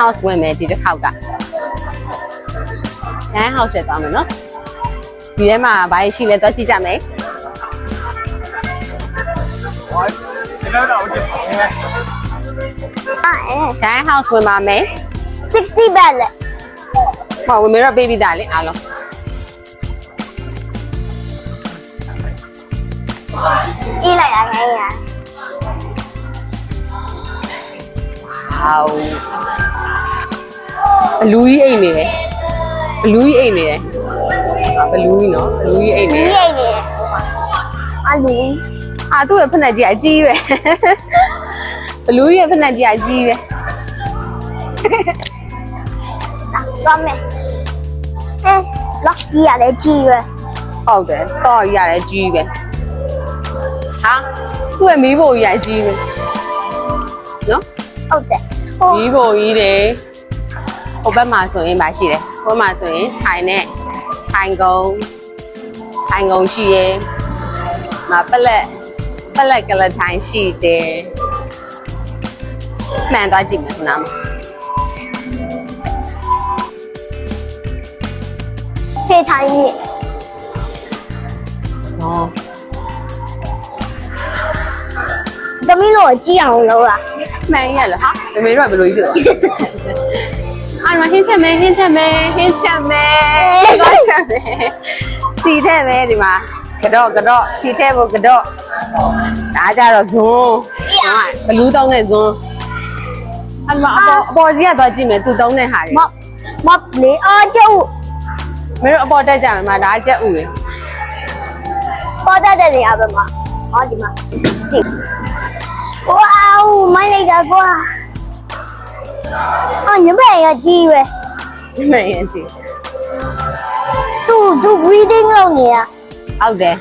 house ဝင်မယ်ဒီတစ်ခေါက်က Giant house ရဲ့သွားမယ်နော်ဒီထဲမှာဘာရှိလဲတော့ကြည့်ကြမယ် Giant house ဝင်ပါမယ်60 baht လေ ဟောဝင်မေတော့ပေးပြီးသားလေအားလုံး အေးလိုက်ရခိုင်းရ ဟောဘလူးကြီးအိတ်နေတယ်ဘလူးကြီးအိတ်နေတယ်ဘလူးကြီးနော်ဘလူးကြီးအိတ်နေ ဒီရိတ်နေအလူ အာသူ့ရဲ့ဖက်နှက်ကြီးအကြီးပဲဘလူးရဲ့ဖက်နှက်ကြီးအကြီးပဲ သွားမယ်လောက်ကြီးရတယ်ကြီးပဲ ဟုတ်တယ်တော့ရတယ်ကြီးပဲဟာသူ့ရဲ့မီးဖိုကြီးအကြီးပဲနော် ဟုတ်တယ် မီးဖိုကြီးတယ်ဟိုဘက်မှာဆိုရင်မရှိတယ်ဟိုဘက်မှာဆိုရင်ထိုင်နဲ့ထိုင်ကုန်းရှိရဲ့မပလက်ကလထိုင်ရှိတယ်မှန်သွားကြည့်မယ်ခဏမှာ ဖေးထိုင်ကြီး စော သမီးတို့ကြည့်အောင်လုပ်တာ မှန်ရလားဟာမမေတို့ကဘယ်လိုကြီးဖြစ်သွားအာမဟင်းချက်မယ်သွားချက်မယ်စီထဲမယ်ဒီမှာကတော့စီထဲဖို့ကတော့ဒါကြတော့ဇွန်းဘလူးတောင်းတဲ့ဇွန်းအဲ့မှာအပေါ်ကြီးကသွားကြည့်မယ်သူတောင်းတဲ့ဟာတွေ မလေအားကျုပ် မင်းတို့အပေါ်တက်ကြမယ်မှာဒါကြက်ဥလေ ပေါ်တတ်တဲ့နေရာပဲမှာဟောဒီမှာဝေါမိုင်းလိုက်တာကွာညမရကြီးပဲ ဒီမဲ့ရင်ကြည့် သူ breathing လုပ်နေရ ဟုတ်တယ်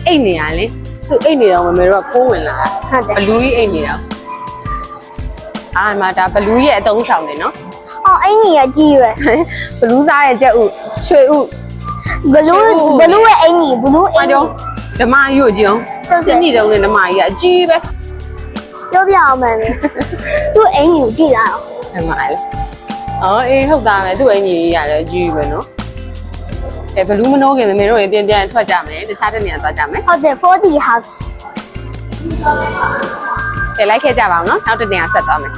အိတ်နေရလေသူအိတ်နေတော့မမေတို့ကခိုးဝင်လာ ဟုတ်တယ် ဘလူးကြီးအိတ်နေတော့အာမှာဒါဘလူးရဲ့အတုံးဆောင်နေနော် အဲ့ညီရကြီးပဲ ဘလူးစားရဲ့ကြက်ဥရွှေဥ ဘလူးရဲ့အင်ကြီးဘလူးအ အ င် ကြော ကြီး ဓမ္မရွတ်ကြအောင်စနေတုံးနဲ့ဓမ္မကြီးကအကြီးပဲ ပြောပြအောင်မယ်သူ့အင်ကြီးကိုကြည့်လိုက်အောင် ဓမ္မလေအော်အေးဟုတ်သားပဲသူ့အင်ကြီးရတယ်အကြီးပဲနော်အဲဘလူးမနှိုးခင်မမေတို့ရင်ပြန်ထွက်ကြမယ်တခြားတဲ့နေရာသွားကြမယ် ဟုတ်တယ်40 house ကဲလိုက်ခဲ့ကြပါအောင်နော်နောက်တစ်နေရာဆက်သွားမယ်